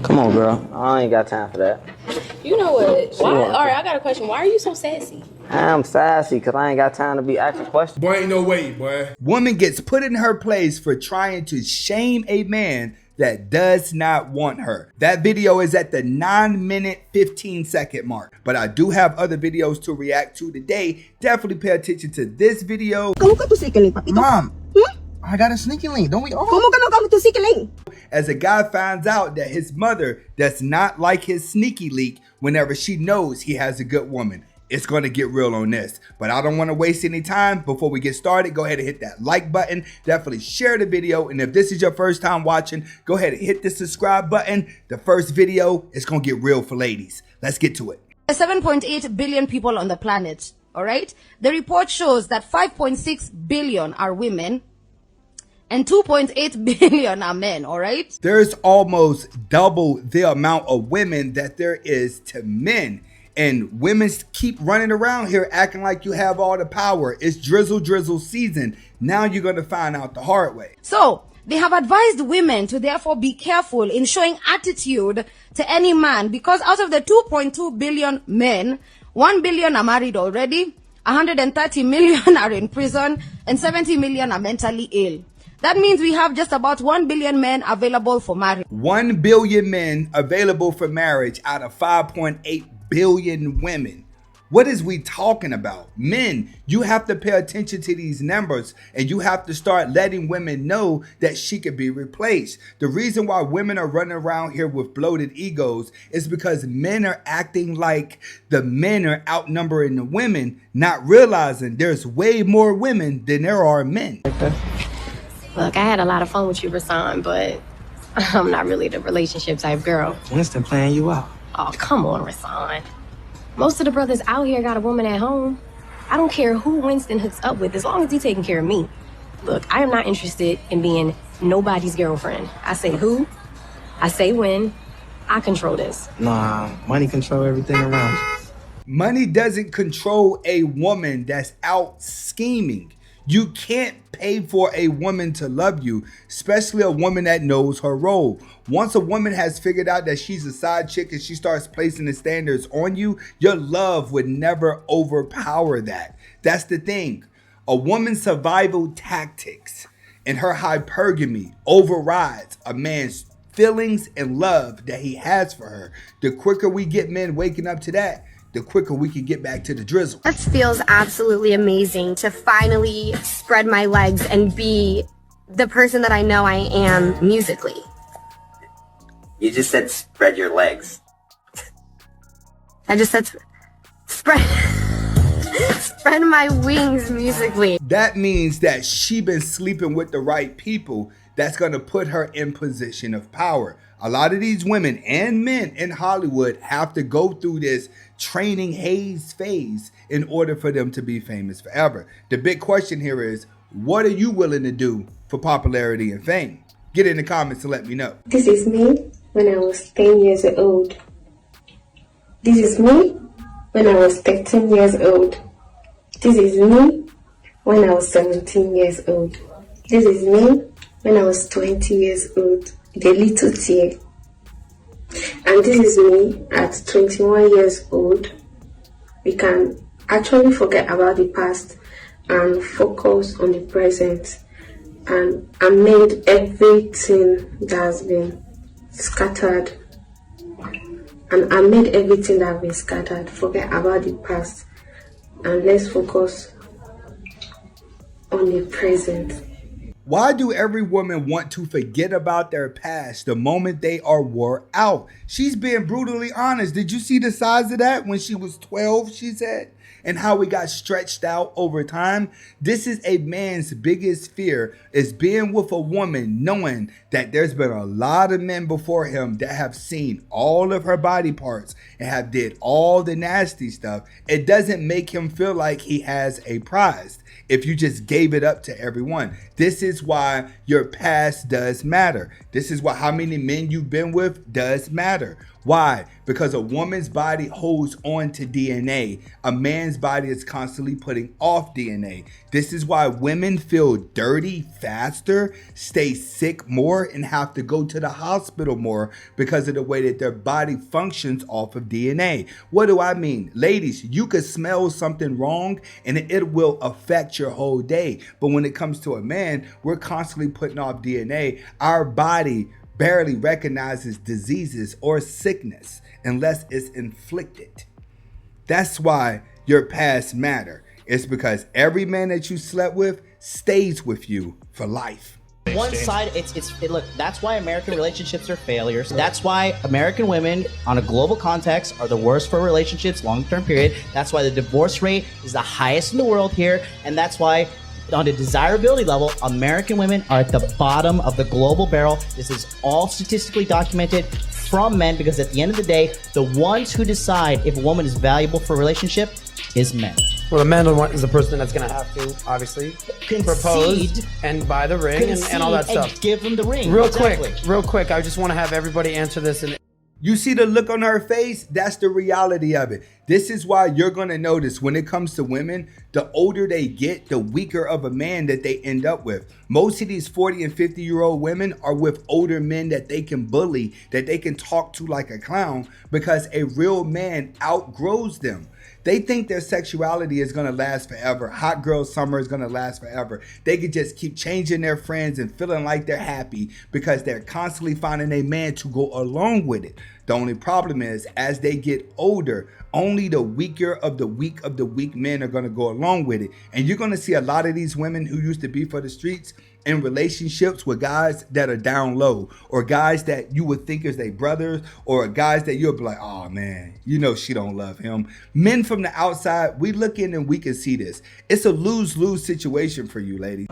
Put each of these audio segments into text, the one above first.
Come on, girl. I ain't got time for that. You know what? Why? All right, I got a question. Why are you so sassy? I'm sassy because I ain't got time to be asking questions. Boy, ain't no way, boy. Woman gets put in her place for trying to shame a man that does not want her. That video is at the 9-minute 15-second mark. But I do have other videos to react to today. Definitely pay attention to this video. Mom, I got a sneaky link, don't we all? As a guy finds out that his mother does not like his sneaky leak whenever she knows he has a good woman. It's going to get real on this, but I don't want to waste any time. Before we get started, go ahead and hit that like button. Definitely share the video. And if this is your first time watching, go ahead and hit the subscribe button. The first video is going to get real for ladies. Let's get to it. There's 7.8 billion people on the planet, all right? The report shows that 5.6 billion are women and 2.8 billion are men, all right? There's almost double the amount of women that there is to men. And women keep running around here acting like you have all the power. It's DrizZle season. Now you're going to find out the hard way. So they have advised women to therefore be careful in showing attitude to any man, because out of the 2.2 billion men, 1 billion are married already, 130 million are in prison, and 70 million are mentally ill. That means we have just about 1 billion men available for marriage. 1 billion men available for marriage out of 5.8 billion women. What is we talking about? Men, you have to pay attention to these numbers, and you have to start letting women know that she can be replaced. The reason why women are running around here with bloated egos is because men are acting like the men are outnumbering the women, not realizing there's way more women than there are men. Look, I had a lot of fun with you, Rasan, but I'm not really the relationship type girl. Winston playing you out. Oh, come on, Rasan. Most of the brothers out here got a woman at home. I don't care who Winston hooks up with, as long as he's taking care of me. Look, I am not interested in being nobody's girlfriend. I say who, I say when, I control this. Nah, money control everything around you. Money doesn't control a woman that's out scheming. You can't pay for a woman to love you, especially a woman that knows her role. Once a woman has figured out that she's a side chick and she starts placing the standards on you, your love would never overpower that. That's the thing. A woman's survival tactics and her hypergamy overrides a man's feelings and love that he has for her. The quicker we get men waking up to that, the quicker we can get back to the DrizZle. That feels absolutely amazing to finally spread my legs and be the person that I know I am musically. You just said spread your legs. I just said spread spread my wings musically. That means that she been sleeping with the right people that's gonna put her in position of power. A lot of these women and men in Hollywood have to go through this training haze phase in order for them to be famous forever. The big question here is, what are you willing to do for popularity and fame? Get in the comments to let me know. This is me when I was 10 years old. This is me when I was 13 years old. This is me when I was 17 years old. This is me when I was 20 years old. The little tear. And this is me at 21 years old. We can actually forget about the past and focus on the present and amend everything that has been scattered. And amend everything that has been scattered. Forget about the past and let's focus on the present. Why do every woman want to forget about their past the moment they are wore out? She's being brutally honest. Did you see the size of that when she was 12, she said? And how it got stretched out over time? This is a man's biggest fear, is being with a woman knowing that there's been a lot of men before him that have seen all of her body parts and have did all the nasty stuff. It doesn't make him feel like he has a prize if you just gave it up to everyone. This is why your past does matter. This is why how many men you've been with does matter. Why? because a woman's body holds on to DNA. A man's body is constantly putting off DNA. This is why women feel dirty faster, stay sick more, and have to go to the hospital more because of the way that their body functions off of DNA. What do I mean? Ladies, you could smell something wrong and it will affect your whole day. But when it comes to a man, we're constantly putting off DNA. Our body barely recognizes diseases or sickness unless it's inflicted. That's why your past matter. It's because every man that you slept with stays with you for life. One side, look, that's why American relationships are failures. That's why American women on a global context are the worst for relationships, long-term period. That's why the divorce rate is the highest in the world here. And that's why on a desirability level, American women are at the bottom of the global barrel. This is all statistically documented from men, because at the end of the day, the ones who decide if a woman is valuable for a relationship is men. Well, the man is the person that's going to have to, obviously, propose and buy the ring and all that stuff. And give him the ring. Real quick, I just want to have everybody answer this. And you see the look on her face? That's the reality of it. This is why you're going to notice when it comes to women, the older they get, the weaker of a man that they end up with. Most of these 40 and 50-year-old women are with older men that they can bully, that they can talk to like a clown, because a real man outgrows them. They think their sexuality is going to last forever. Hot girl summer is going to last forever. They could just keep changing their friends and feeling like they're happy because they're constantly finding a man to go along with it. The only problem is, as they get older, only the weaker of the weak men are going to go along with it. And you're going to see a lot of these women who used to be for the streets in relationships with guys that are down low, or guys that you would think is their brothers, or guys that you'll be like, oh man, you know she don't love him. Men from the outside, we look in and we can see this. It's a lose-lose situation for you, ladies.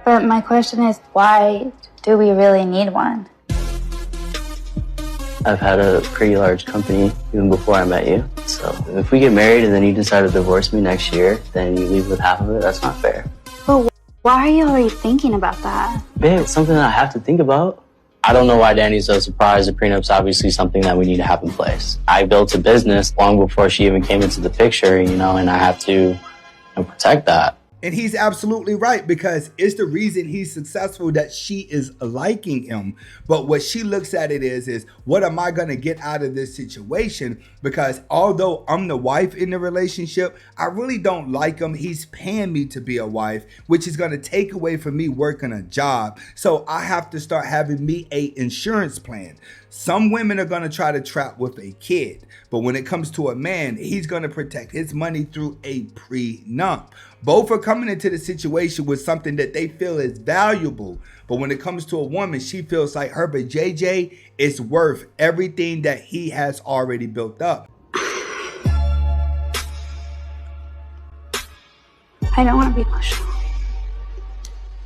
But my question is, why do we really need one? I've had a pretty large company even before I met you. So if we get married and then you decide to divorce me next year, then you leave with half of it, that's not fair. But why are you already thinking about that? Babe, it's something that I have to think about. I don't know why Danny's so surprised. The prenup's obviously something that we need to have in place. I built a business long before she even came into the picture, and I have to protect that. And he's absolutely right, because it's the reason he's successful that she is liking him. But what she looks at it is what am I going to get out of this situation? Because although I'm the wife in the relationship, I really don't like him. He's paying me to be a wife, which is going to take away from me working a job. So I have to start having me a insurance plan. Some women are going to try to trap with a kid. But when it comes to a man, he's going to protect his money through a prenup. Both are coming into the situation with something that they feel is valuable. But when it comes to a woman, she feels like her but JJ is worth everything that he has already built up. I don't want to be emotional.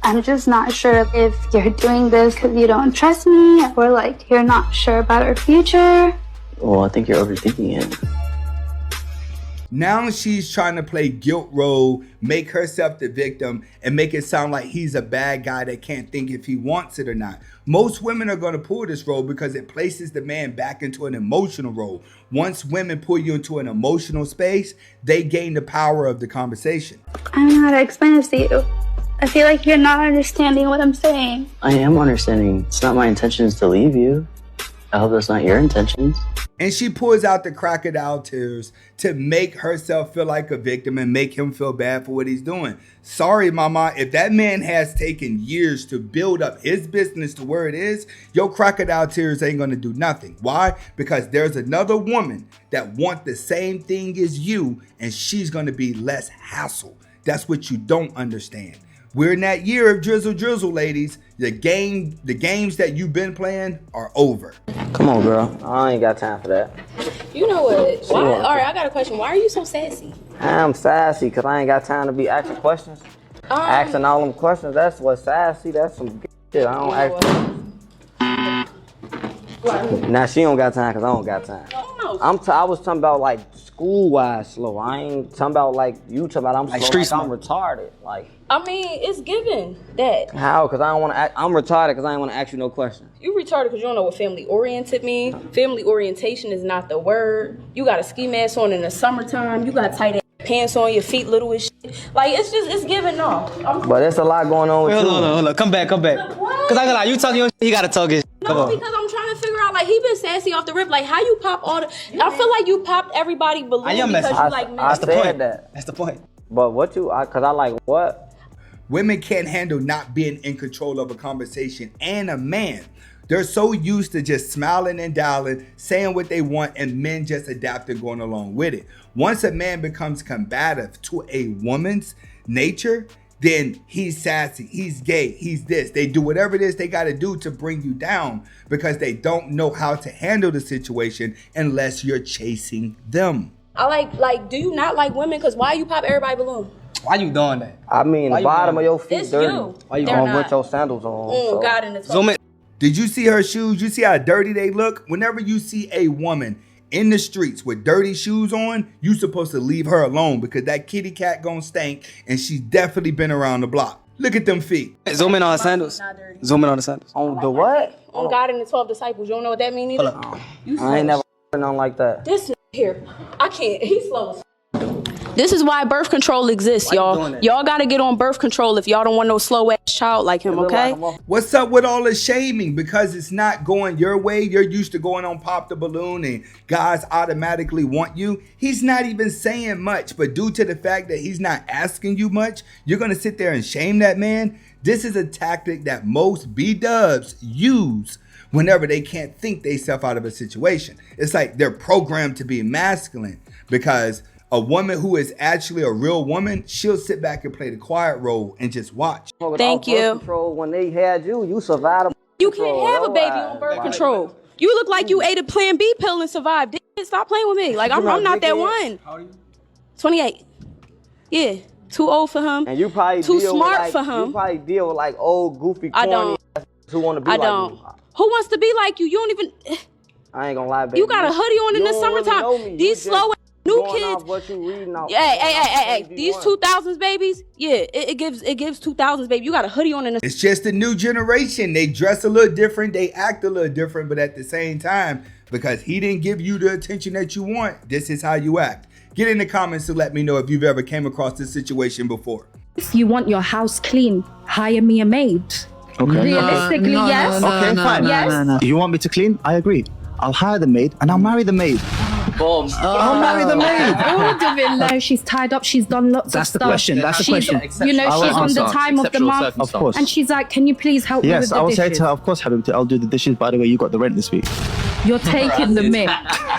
I'm just not sure if you're doing this because you don't trust me, or like you're not sure about our future. Well, I think you're overthinking it. Now she's trying to play guilt role, make herself the victim, and make it sound like he's a bad guy that can't think if he wants it or not. Most women are going to pull this role because it places the man back into an emotional role. Once women pull you into an emotional space, they gain the power of the conversation. I don't know how to explain this to you. I feel like you're not understanding what I'm saying. I am understanding. It's not my intentions to leave you. I hope that's not your intentions. And she pulls out the crocodile tears to make herself feel like a victim and make him feel bad for what he's doing. Sorry, mama, if that man has taken years to build up his business to where it is, your crocodile tears ain't gonna do nothing. Why? Because there's another woman that wants the same thing as you, and she's gonna be less hassle. That's what you don't understand. We're in that year of DrizZle, ladies. The games that you've been playing are over. Come on, girl. I ain't got time for that. You know what? Why? All right, I got a question. Why are you so sassy? I'm sassy because I ain't got time to be asking questions. Asking all them questions, that's what sassy. That's some shit. I don't ask. Now she don't got time because I don't got time. No. I was talking about like school-wise slow. I ain't talking about like you talking about I'm Like slow, street like I'm retarded. Like I mean, it's given that. how? Cause I don't want to. I'm retarded because I ain't want to ask you no questions. You retarded because you don't know what family oriented mean. Family orientation is not the word. You got a ski mask on in the summertime. You got tight ass pants on, your feet little as shit. Like it's given off. But there's a lot going on with you. Hold on. Come back. Cause I ain't gonna lie, you talking your shit, he gotta talk his shit. Come No, on. because I'm trying to figure out, like, he been sassy off the rip. Like, how you pop all the... I feel like you popped everybody balloon I am because messing. you like men. I said that. That's the point. But what you? Cause I like what? Women can't handle not being in control of a conversation, and a man. They're so used to just smiling and dialing, saying what they want, and men just adapt and going along with it. Once a man becomes combative to a woman's nature, then he's sassy, he's gay, he's this. They do whatever it is they got to do to bring you down because they don't know how to handle the situation unless you're chasing them. I like, do you not like women? Because why you pop everybody balloon? Why you doing that? I mean, the bottom of your feet It's dirty. you. Why you They're going not. with your sandals on? So. God in the Zoom in. Did you see her shoes? You see how dirty they look? Whenever you see a woman in the streets with dirty shoes on, you supposed to leave her alone because that kitty cat gonna stink and she's definitely been around the block. Look at them feet. Zoom in on her sandals. Zoom in on the sandals. On the what? On God and the 12 disciples. You don't know what that mean either? I ain't never nothing like that. This here. I can't. He's slow as This is why birth control exists, y'all. Y'all gotta get on birth control if y'all don't want no slow ass child like him, okay? What's up with all the shaming? Because it's not going your way. You're used to going on Pop the Balloon and guys automatically want you. He's not even saying much, but due to the fact that he's not asking you much, you're gonna sit there and shame that man. This is a tactic that most B-dubs use whenever they can't think themselves out of a situation. It's like they're programmed to be masculine because a woman who is actually a real woman, she'll sit back and play the quiet role and just watch. Thank you. Birth control, when they had you survived. You can't have a baby on birth control. You look like you ate a Plan B pill and survived. Stop playing with me. Like, I'm not that one. How old are you? 28. Yeah. Too old for him. And you probably too deal smart with like, for him. You probably deal with like old, goofy, corny I don't. who want to be I like don't. you. Who wants to be like you? You don't even... I ain't gonna lie, baby. You got a hoodie on in the summertime. Really These slow new kids. What you reading off Hey. These 2000s babies, yeah, it gives 2000s, baby. You got a hoodie on in the... It's just a new generation. They dress a little different. They act a little different. But at the same time, because he didn't give you the attention that you want, this is how you act. Get in the comments to let me know if you've ever came across this situation before. If you want your house clean, hire me a maid. Okay. Realistically, yes. Okay, fine. Yes. You want me to clean? I agree. I'll hire the maid and I'll marry the maid. Boom. I'll marry the maid. No, she's tied up. She's done lots That's of the stuff. question. That's the question. You know, she's on the time of the month. Of course. And she's like, can you please help me with Yes, the I will say dishes? to her, of course, Habib, I'll do the dishes. By the way, you got the rent this week. You're taking the myth.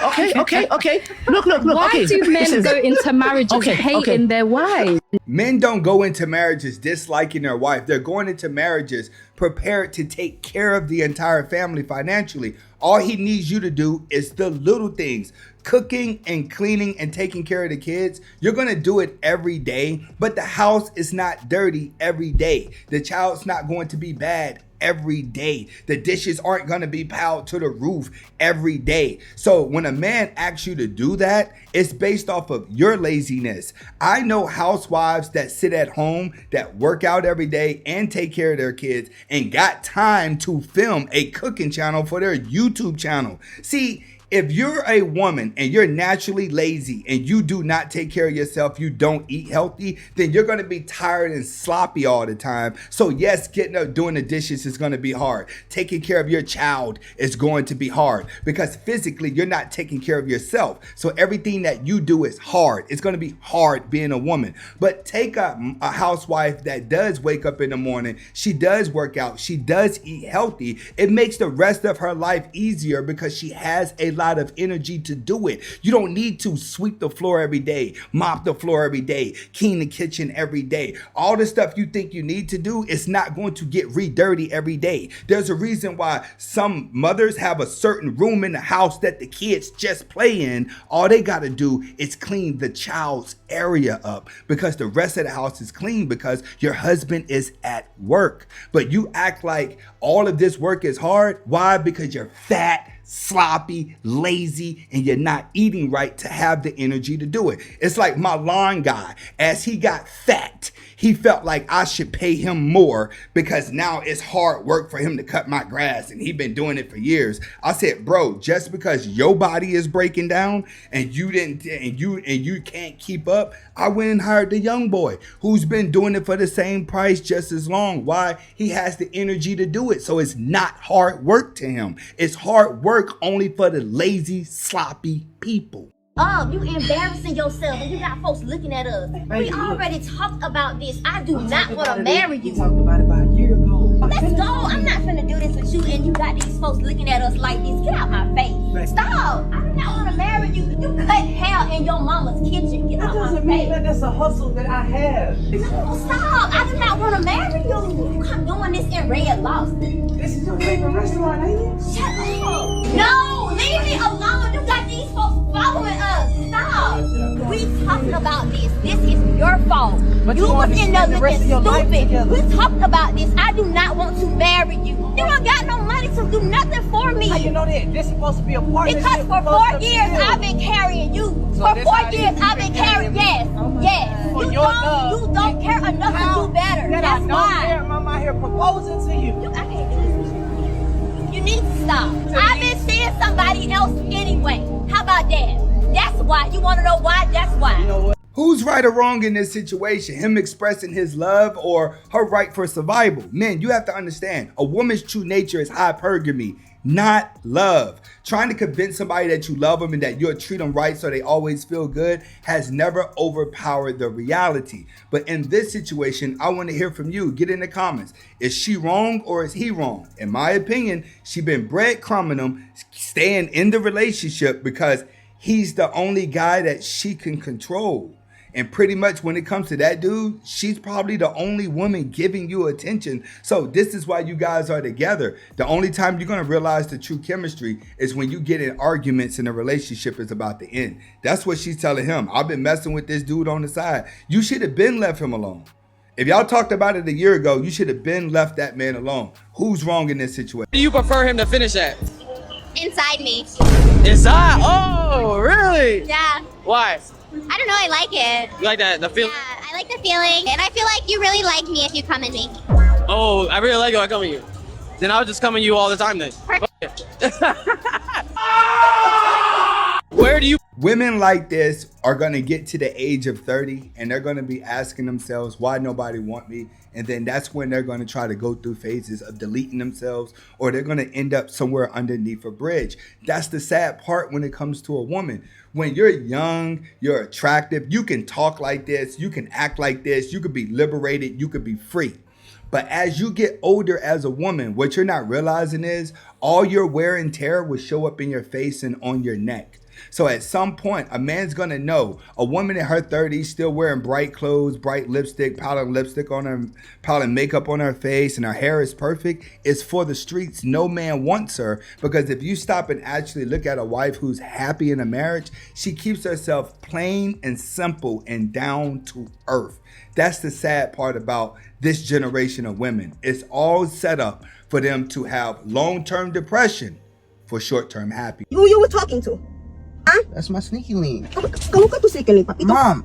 Okay. Look. Why okay. do men go into marriages hating their wives? Men don't go into marriages disliking their wife. They're going into marriages prepared to take care of the entire family financially. All he needs you to do is the little things. Cooking and cleaning and taking care of the kids. You're going to do it every day, but the house is not dirty every day. The child's not going to be bad every day. The dishes aren't going to be piled to the roof every day. So when a man asks you to do that, it's based off of your laziness. I know housewives that sit at home, that work out every day and take care of their kids and got time to film a cooking channel for their YouTube channel. See, if you're a woman and you're naturally lazy and you do not take care of yourself, you don't eat healthy, then you're going to be tired and sloppy all the time. So yes, getting up doing the dishes is going to be hard. Taking care of your child is going to be hard because physically you're not taking care of yourself. So everything that you do is hard. It's going to be hard being a woman. But take a housewife that does wake up in the morning. She does work out. She does eat healthy. It makes the rest of her life easier because she has a lot of energy to do it. You don't need to sweep the floor every day, mop the floor every day, clean the kitchen every day. All the stuff you think you need to do is not going to get re-dirty every day. There's a reason why some mothers have a certain room in the house that the kids just play in. All they got to do is clean the child's area up because the rest of the house is clean because your husband is at work. But you act like all of this work is hard. Why? Because you're fat, sloppy, lazy, and you're not eating right to have the energy to do it. It's like my lawn guy. As he got fat, he felt like I should pay him more because now it's hard work for him to cut my grass, and he's been doing it for years. I said, bro, just because your body is breaking down and you can't keep up, I went and hired the young boy who's been doing it for the same price just as long. Why? He has the energy to do it. So it's not hard work to him. It's hard work only for the lazy, sloppy people. Oh, you embarrassing yourself and you got folks looking at us. We already talked about this. I do not want to marry you. We talked about it about a year ago. Let's go. I'm not finna do this with you and you got these folks looking at us like this. Get out my face. Stop. I do not want to marry you. You cut hair in your mama's kitchen. Get out my face. That doesn't mean that that's a hustle that I have. No, stop. I do not want to marry you. You come doing this in Red Lobster. This is your favorite restaurant, ain't it? Shut up. No, leave me alone. You got these folks following us. Stop. We talked about this. This is your fault. But you was in there looking stupid. We talked about this. I do not want to marry you. You don't got no money to do nothing for me. How you know that? This is supposed to be a partnership. Because for 4 years I've been carrying you. So for 4 years I've been carrying. Yes. Yes. You don't care enough to do better. That's why. I'm out here proposing to you. You need to stop. I've been seeing somebody else anyway. How about that? That's why. You want to know why? That's why. You know what? Who's right or wrong in this situation? Him expressing his love or her right for survival? Men, you have to understand, a woman's true nature is hypergamy, not love. Trying to convince somebody that you love them and that you'll treat them right so they always feel good has never overpowered the reality. But in this situation, I want to hear from you. Get in the comments. Is she wrong or is he wrong? In my opinion, she been breadcrumbing him, staying in the relationship because he's the only guy that she can control. And pretty much when it comes to that dude, she's probably the only woman giving you attention. So this is why you guys are together. The only time you're going to realize the true chemistry is when you get in arguments and the relationship is about to end. That's what she's telling him. I've been messing with this dude on the side. You should have been left him alone. If y'all talked about it a year ago, you should have been left that man alone. Who's wrong in this situation? Do you prefer him to finish at? Inside me. Inside? Oh, really? Yeah. Why? I don't know, I like it. You like that, the feeling? Yeah, I like the feeling, and I feel like you really like me if you come at me. Oh, I really like it when I come at you. Then I'll just come at you all the time then. Where do you... Women like this are going to get to the age of 30 and they're going to be asking themselves why nobody want me. And then that's when they're going to try to go through phases of deleting themselves, or they're going to end up somewhere underneath a bridge. That's the sad part when it comes to a woman. When you're young, you're attractive, you can talk like this, you can act like this, you could be liberated, you could be free. But as you get older as a woman, what you're not realizing is all your wear and tear will show up in your face and on your neck. So at some point, a man's gonna know a woman in her 30s still wearing bright clothes, bright lipstick, piling lipstick on her, piling makeup on her face, and her hair is perfect. It's for the streets. No man wants her, because if you stop and actually look at a wife who's happy in a marriage, she keeps herself plain and simple and down to earth. That's the sad part about this generation of women. It's all set up for them to have long-term depression for short-term happiness. Who you were talking to? Huh? That's my sneaky link. ¿Cómo que tu sneaky link, papito? Mom,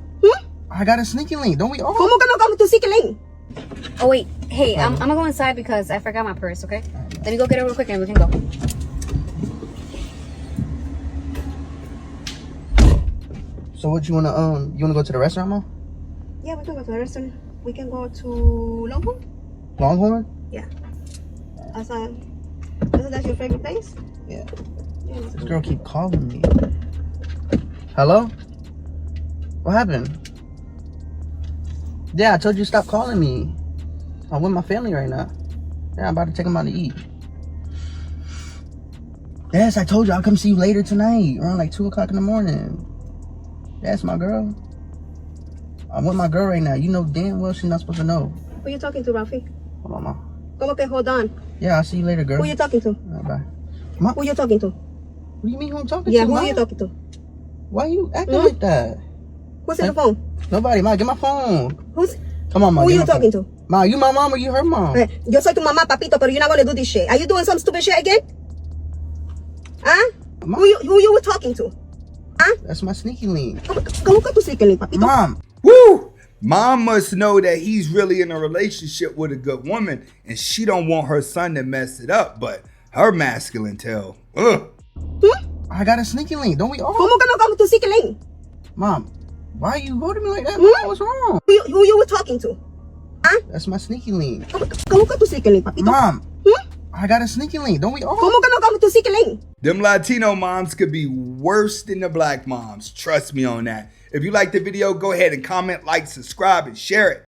I got a sneaky link. Don't we all? ¿Cómo que no come to sneaky link? Oh wait, hey, I'm gonna go inside because I forgot my purse. Okay, let me go get it real quick and we can go. So what you wanna go to the restaurant, Mom? Yeah, we can go to the restaurant. We can go to Longhorn. Longhorn? Yeah. That's your favorite place? Yeah. This girl keep calling me. Hello? What happened? Yeah, I told you to stop calling me. I'm with my family right now. Yeah, I'm about to take them out to eat. Yes, I told you I'll come see you later tonight, around like 2 o'clock in the morning. That's my girl. I'm with my girl right now. You know damn well she's not supposed to know. Who you talking to, Ralphie? Hold on, Mom. ¿Cómo que hold on? Yeah, I'll see you later, girl. Who you talking to? All right, bye. Mom? Who you talking to? What do you mean who I'm talking to? Yeah, who Mom? are you talking to? Why you acting like that? Who's in the phone? Nobody, Ma. Get my phone. Who's? Come on, Ma. Who are you talking to? Ma, you my mom or you her mom? Yo soy tu mamá, papito, pero you're not gonna do this shit. Are you doing some stupid shit again? Huh? Who you were talking to? Huh? That's my sneaky link. ¿Cómo que tu sneaky link, papito? Mom. Woo! Mom must know that he's really in a relationship with a good woman and she don't want her son to mess it up, but her masculine tell. Ugh. I got a sneaky link. Don't we all? ¿Cómo que no con tu sneaky link? Mom, why you go to me like that? Mom, what's wrong? Who you were talking to? Huh? That's my sneaky link. ¿Cómo que tu sneaky link, papito? Mom, I got a sneaky link. Don't we all? ¿Cómo que no con tu sneaky link? Them Latino moms could be worse than the black moms. Trust me on that. If you like the video, go ahead and comment, like, subscribe, and share it.